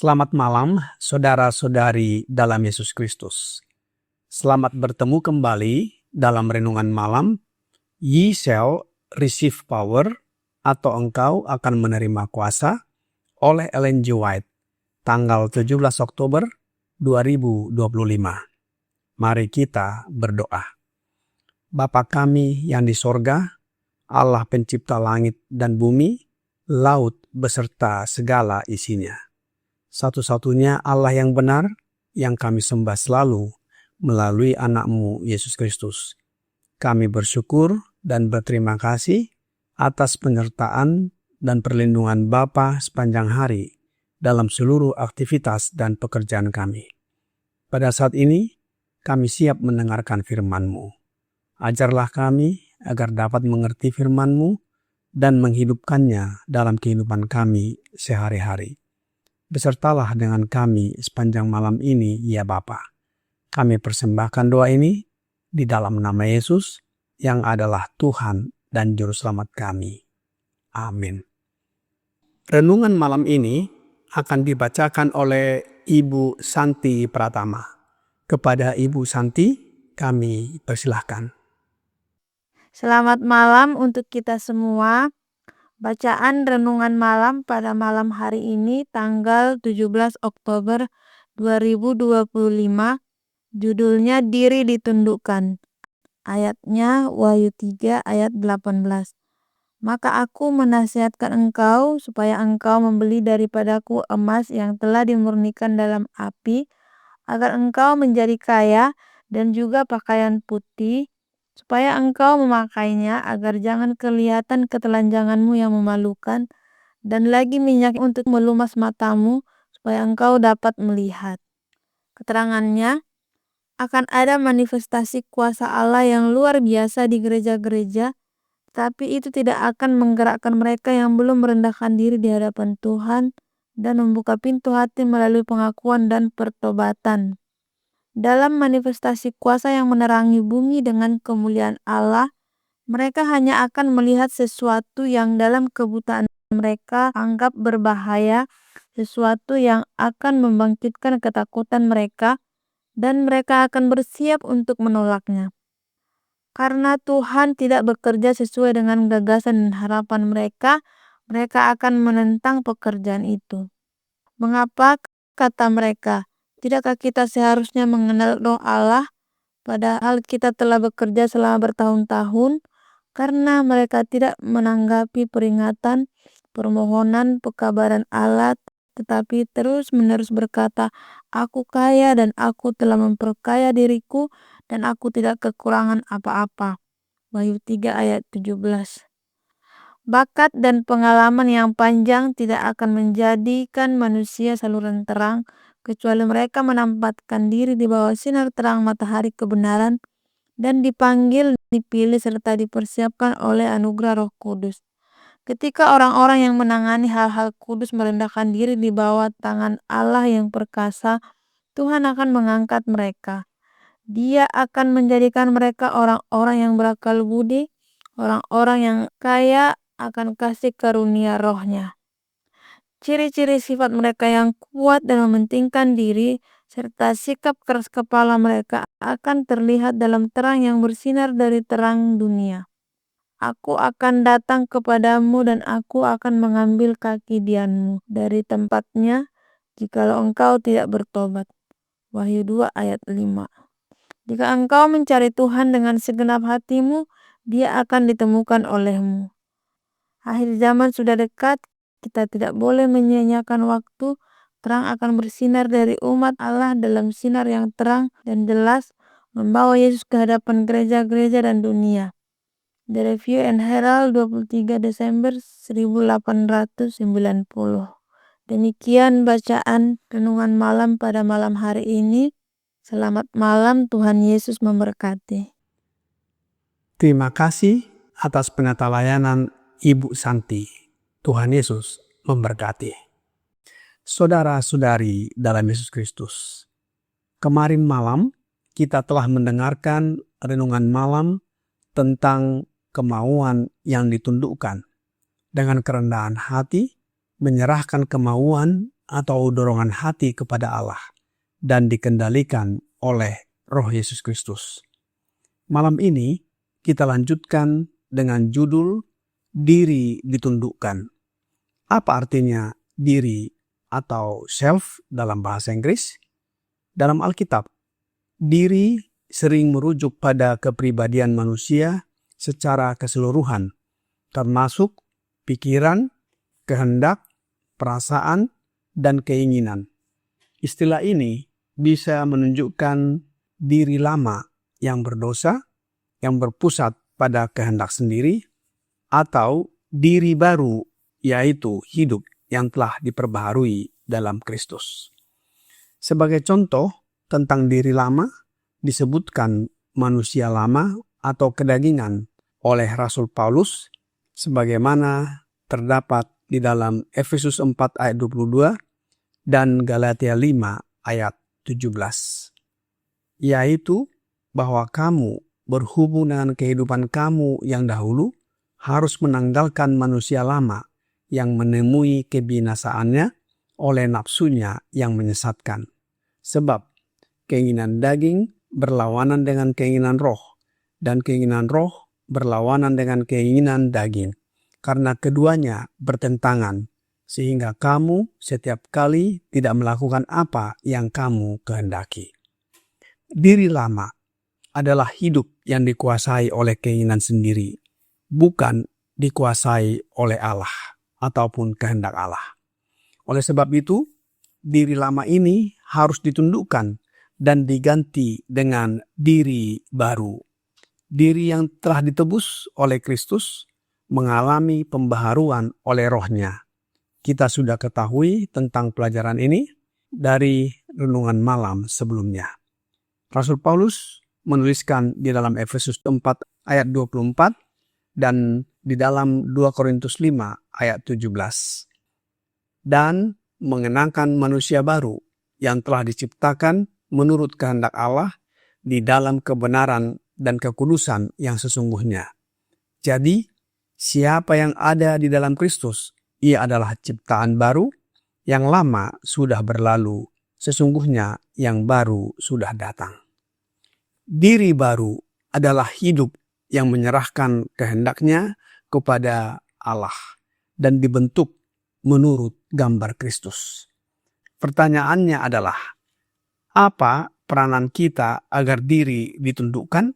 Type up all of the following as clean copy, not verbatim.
Selamat malam, saudara-saudari dalam Yesus Kristus. Selamat bertemu kembali dalam renungan malam, Ye shall receive power, atau engkau akan menerima kuasa, oleh Ellen G. White, tanggal 17 Oktober 2025. Mari kita berdoa. Bapa kami yang di sorga, Allah pencipta langit dan bumi, laut beserta segala isinya. Satu-satunya Allah yang benar, yang kami sembah selalu melalui anak-Mu Yesus Kristus. Kami bersyukur dan berterima kasih atas penyertaan dan perlindungan Bapa sepanjang hari dalam seluruh aktivitas dan pekerjaan kami. Pada saat ini, kami siap mendengarkan firman-Mu. Ajarlah kami agar dapat mengerti firman-Mu dan menghidupkannya dalam kehidupan kami sehari-hari. Besertalah dengan kami sepanjang malam ini, ya Bapa. Kami persembahkan doa ini di dalam nama Yesus yang adalah Tuhan dan Juru Selamat kami. Amin. Renungan malam ini akan dibacakan oleh Ibu Santi Pratama. Kepada Ibu Santi, kami persilahkan. Selamat malam untuk kita semua. Bacaan renungan malam pada malam hari ini tanggal 17 Oktober 2025. Judulnya Diri Ditundukkan. Ayatnya Wahyu 3 ayat 18. Maka aku menasihatkan engkau supaya engkau membeli daripadaku emas yang telah dimurnikan dalam api, agar engkau menjadi kaya, dan juga pakaian putih, supaya engkau memakainya, agar jangan kelihatan ketelanjanganmu yang memalukan, dan lagi minyak untuk melumas matamu, supaya engkau dapat melihat. Keterangannya, akan ada manifestasi kuasa Allah yang luar biasa di gereja-gereja, tapi itu tidak akan menggerakkan mereka yang belum merendahkan diri di hadapan Tuhan dan membuka pintu hati melalui pengakuan dan pertobatan. Dalam manifestasi kuasa yang menerangi bumi dengan kemuliaan Allah, mereka hanya akan melihat sesuatu yang dalam kebutaan mereka anggap berbahaya, sesuatu yang akan membangkitkan ketakutan mereka, dan mereka akan bersiap untuk menolaknya. Karena Tuhan tidak bekerja sesuai dengan gagasan dan harapan mereka, mereka akan menentang pekerjaan itu. Mengapa, kata mereka, tidakkah kita seharusnya mengenal Roh Allah, padahal kita telah bekerja selama bertahun-tahun? Karena mereka tidak menanggapi peringatan, permohonan, pekabaran Allah, tetapi terus-menerus berkata, aku kaya dan aku telah memperkaya diriku dan aku tidak kekurangan apa-apa. Wahyu 3 ayat 17. Bakat dan pengalaman yang panjang tidak akan menjadikan manusia saluran terang, kecuali mereka menempatkan diri di bawah sinar terang matahari kebenaran dan dipanggil, dipilih, serta dipersiapkan oleh anugerah Roh Kudus. Ketika orang-orang yang menangani hal-hal kudus merendahkan diri di bawah tangan Allah yang perkasa, Tuhan akan mengangkat mereka. Dia akan menjadikan mereka orang-orang yang berakal budi, orang-orang yang kaya akan kasih karunia Roh-Nya. Ciri-ciri sifat mereka yang kuat dan mementingkan diri, serta sikap keras kepala mereka akan terlihat dalam terang yang bersinar dari terang dunia. Aku akan datang kepadamu dan aku akan mengambil kaki dianmu dari tempatnya jikalau engkau tidak bertobat. Wahyu 2 ayat 5. Jika engkau mencari Tuhan dengan segenap hatimu, Dia akan ditemukan olehmu. Akhir zaman sudah dekat, Kita tidak boleh menyia-nyiakan waktu. Terang akan bersinar dari umat Allah dalam sinar yang terang dan jelas, membawa Yesus ke hadapan gereja-gereja dan dunia. The Review and Herald 23 Desember 1890. Demikian bacaan renungan malam pada malam hari ini. Selamat malam, Tuhan Yesus memberkati. Terima kasih atas penata layanan Ibu Santi. Tuhan Yesus memberkati. Saudara-saudari dalam Yesus Kristus, kemarin malam kita telah mendengarkan renungan malam tentang kemauan yang ditundukkan. Dengan kerendahan hati, menyerahkan kemauan atau dorongan hati kepada Allah dan dikendalikan oleh Roh Yesus Kristus. Malam ini kita lanjutkan dengan judul diri ditundukkan. Apa artinya diri atau self dalam bahasa Inggris? Dalam Alkitab, diri sering merujuk pada kepribadian manusia secara keseluruhan, termasuk pikiran, kehendak, perasaan, dan keinginan. Istilah ini bisa menunjukkan diri lama yang berdosa, yang berpusat pada kehendak sendiri, atau diri baru, yaitu hidup yang telah diperbaharui dalam Kristus. Sebagai contoh tentang diri lama, disebutkan manusia lama atau kedagingan oleh Rasul Paulus, sebagaimana terdapat di dalam Efesus 4 ayat 22 dan Galatia 5 ayat 17. Yaitu bahwa kamu berhubung dengan kehidupan kamu yang dahulu harus menanggalkan manusia lama yang menemui kebinasaannya oleh nafsunya yang menyesatkan. Sebab keinginan daging berlawanan dengan keinginan roh, dan keinginan roh berlawanan dengan keinginan daging. Karena keduanya bertentangan, sehingga kamu setiap kali tidak melakukan apa yang kamu kehendaki. Diri lama adalah hidup yang dikuasai oleh keinginan sendiri, bukan dikuasai oleh Allah ataupun kehendak Allah. Oleh sebab itu, diri lama ini harus ditundukkan dan diganti dengan diri baru. Diri yang telah ditebus oleh Kristus mengalami pembaharuan oleh Roh-Nya. Kita sudah ketahui tentang pelajaran ini dari renungan malam sebelumnya. Rasul Paulus menuliskan di dalam Efesus 4 ayat 24 dan di dalam 2 Korintus 5 ayat 17. Dan mengenakan manusia baru yang telah diciptakan menurut kehendak Allah di dalam kebenaran dan kekudusan yang sesungguhnya. Jadi, siapa yang ada di dalam Kristus, ia adalah ciptaan baru, yang lama sudah berlalu, sesungguhnya yang baru sudah datang. Diri baru adalah hidup yang menyerahkan kehendaknya kepada Allah dan dibentuk menurut gambar Kristus. Pertanyaannya adalah, apa peranan kita agar diri ditundukkan?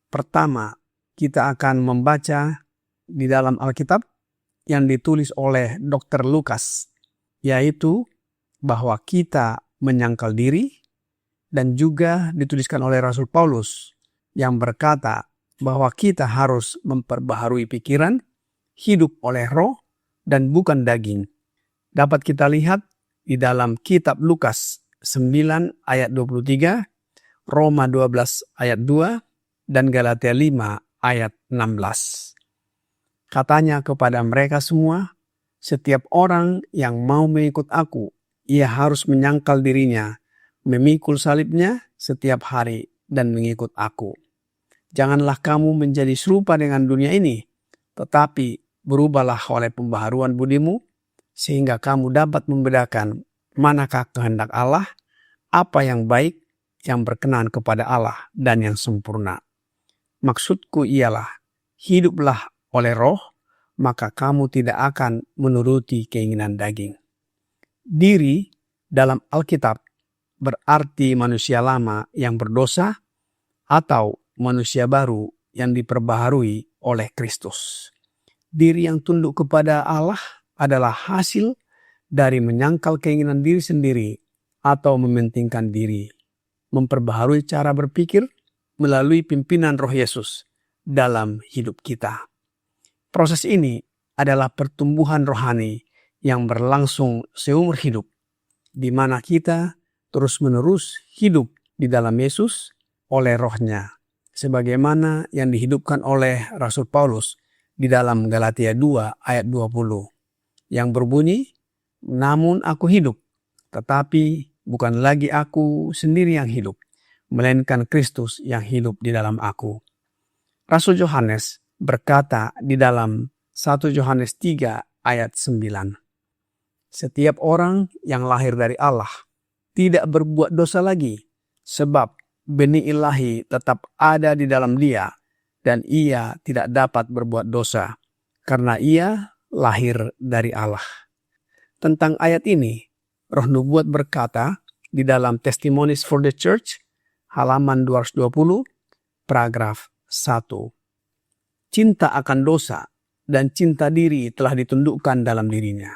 Pertama, kita akan membaca di dalam Alkitab yang ditulis oleh Dr. Lukas, yaitu bahwa kita menyangkal diri, dan juga dituliskan oleh Rasul Paulus yang berkata bahwa kita harus memperbaharui pikiran, hidup oleh roh, dan bukan daging. Dapat kita lihat di dalam kitab Lukas 9 ayat 23, Roma 12 ayat 2, dan Galatia 5 ayat 16. Katanya kepada mereka semua, setiap orang yang mau mengikut aku, ia harus menyangkal dirinya, memikul salibnya setiap hari dan mengikut aku. Janganlah kamu menjadi serupa dengan dunia ini, tetapi berubahlah oleh pembaharuan budimu, sehingga kamu dapat membedakan manakah kehendak Allah, apa yang baik, yang berkenan kepada Allah, dan yang sempurna. Maksudku ialah, hiduplah oleh roh, maka kamu tidak akan menuruti keinginan daging. Diri dalam Alkitab berarti manusia lama yang berdosa atau manusia baru yang diperbaharui oleh Kristus. Diri yang tunduk kepada Allah adalah hasil dari menyangkal keinginan diri sendiri atau mementingkan diri, memperbaharui cara berpikir melalui pimpinan Roh Yesus dalam hidup kita. Proses ini adalah pertumbuhan rohani yang berlangsung seumur hidup, di mana kita terus-menerus hidup di dalam Yesus oleh Roh-Nya, sebagaimana yang dihidupkan oleh Rasul Paulus di dalam Galatia 2 ayat 20, yang berbunyi, "Namun aku hidup, tetapi bukan lagi aku sendiri yang hidup, melainkan Kristus yang hidup di dalam aku." Rasul Yohanes berkata di dalam 1 Yohanes 3 ayat 9, "Setiap orang yang lahir dari Allah tidak berbuat dosa lagi, sebab benih ilahi tetap ada di dalam dia, dan ia tidak dapat berbuat dosa, karena ia lahir dari Allah." Tentang ayat ini, Roh Nubuat berkata di dalam Testimonies for the Church, halaman 220, paragraf 1. "Cinta akan dosa dan cinta diri telah ditundukkan dalam dirinya.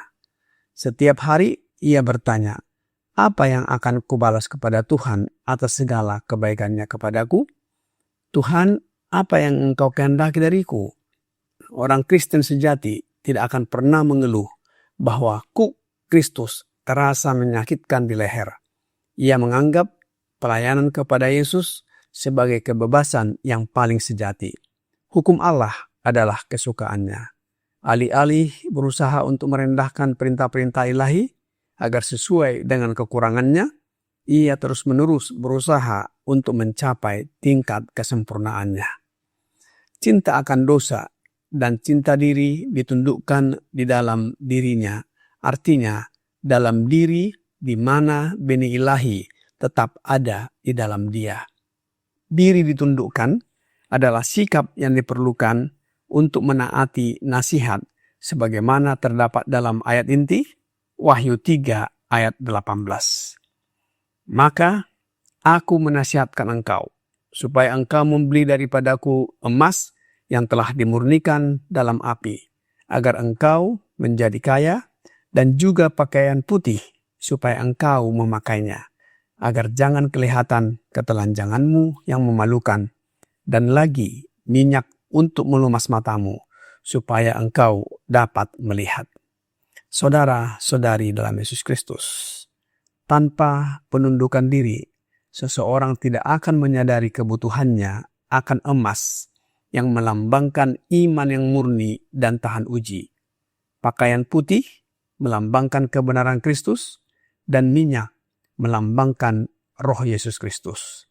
Setiap hari ia bertanya, apa yang akan kubalas kepada Tuhan atas segala kebaikannya kepadaku? Tuhan, apa yang engkau kehendaki dariku?" Orang Kristen sejati tidak akan pernah mengeluh bahwa kuk Kristus terasa menyakitkan di leher. Ia menganggap pelayanan kepada Yesus sebagai kebebasan yang paling sejati. Hukum Allah adalah kesukaannya. Alih-alih berusaha untuk merendahkan perintah-perintah ilahi agar sesuai dengan kekurangannya, ia terus-menerus berusaha untuk mencapai tingkat kesempurnaannya. Cinta akan dosa dan cinta diri ditundukkan di dalam dirinya, artinya dalam diri di mana benih ilahi tetap ada di dalam dia. Diri ditundukkan adalah sikap yang diperlukan untuk menaati nasihat sebagaimana terdapat dalam ayat inti Wahyu 3 ayat 18. "Maka aku menasihatkan engkau supaya engkau membeli daripadaku emas yang telah dimurnikan dalam api, agar engkau menjadi kaya, dan juga pakaian putih supaya engkau memakainya, agar jangan kelihatan ketelanjanganmu yang memalukan, dan lagi minyak untuk melumas matamu, supaya engkau dapat melihat." Saudara-saudari dalam Yesus Kristus, tanpa penundukan diri, seseorang tidak akan menyadari kebutuhannya akan emas yang melambangkan iman yang murni dan tahan uji, pakaian putih melambangkan kebenaran Kristus, dan minyak melambangkan Roh Yesus Kristus.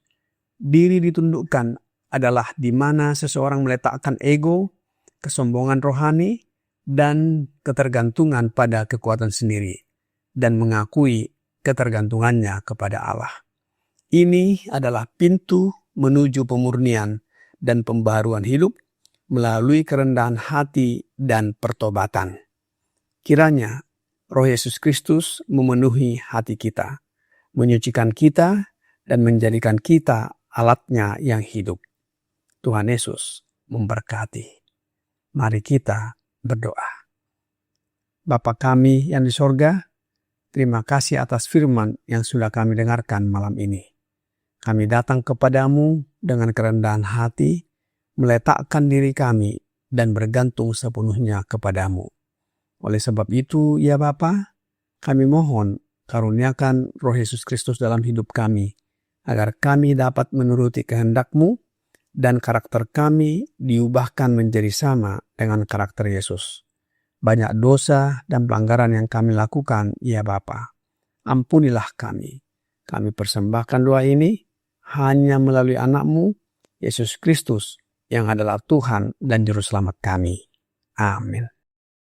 Diri ditundukkan adalah di mana seseorang meletakkan ego, kesombongan rohani, dan ketergantungan pada kekuatan sendiri, dan mengakui ketergantungannya kepada Allah. Ini adalah pintu menuju pemurnian dan pembaruan hidup melalui kerendahan hati dan pertobatan. Kiranya Roh Yesus Kristus memenuhi hati kita, menyucikan kita, dan menjadikan kita alatnya yang hidup. Tuhan Yesus memberkati. Mari kita berdoa. Bapa kami yang di sorga, terima kasih atas firman yang sudah kami dengarkan malam ini. Kami datang kepadamu dengan kerendahan hati, meletakkan diri kami dan bergantung sepenuhnya kepadamu. Oleh sebab itu, ya Bapa, kami mohon karuniakan Roh Yesus Kristus dalam hidup kami, agar kami dapat menuruti kehendak-Mu dan karakter kami diubahkan menjadi sama dengan karakter Yesus. Banyak dosa dan pelanggaran yang kami lakukan, ya Bapa. Ampunilah kami. Kami persembahkan doa ini hanya melalui anak-Mu, Yesus Kristus, yang adalah Tuhan dan Juru Selamat kami. Amin.